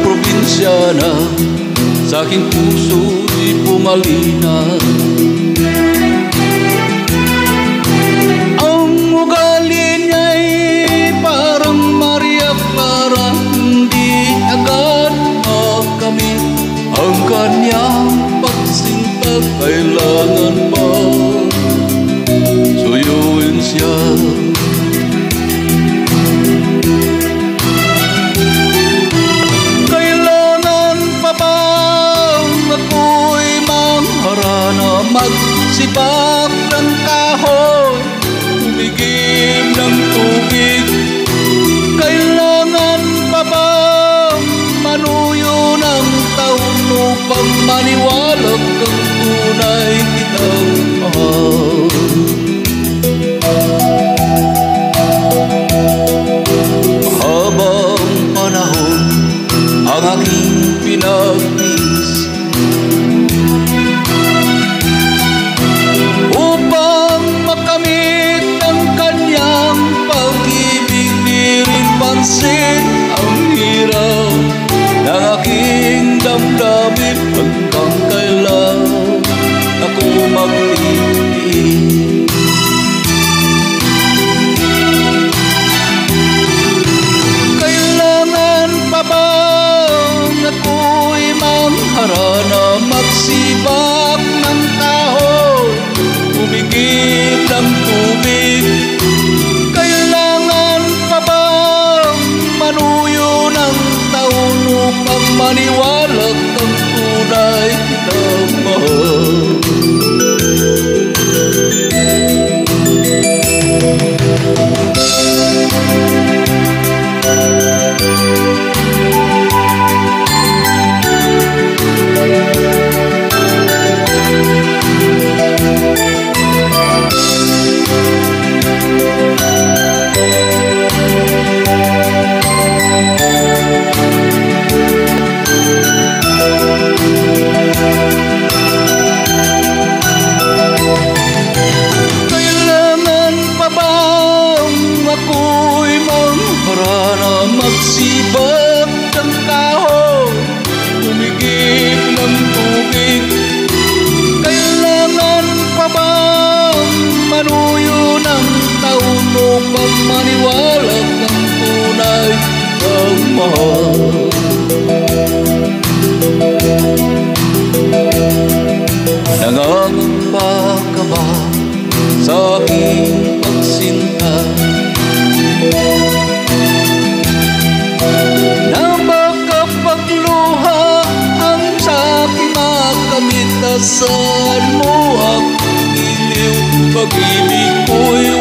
probinsyana, sa aking puso'y pumalina. Ang ugali niya'y parang Maria Clara, hindi agad makamit ang kanyang pagsinta. Kailangan pa suyuin siya. Magsibak ng kahoy, umigim ng tubig. Kailangan pa ba manuyo ng taon upang maniwalag kang tunay kitang mahal? Mahabang panahon ang aking pinagtiis upang makamit ang kanyang pag-ibig. Di rin pansin ang hirap ng aking damdamin, hanggang kailan ako magtitiis. Kailangan pa ba ako'y mangharana, magsibak ng kahoy, umigib ng tubig? Kailangan pa ba manuyo ng taon upang maniwalag ang tunay kitang mahal? Magsibak ng kahoy, umigib ng tubig. Kailangan pa ba manuyo ng taon upang maniwalag ng tunay ng mahal? Nangangamba ka ba sa aking pagsinta? Saan mo ang iliw? Pag-ibig ko'y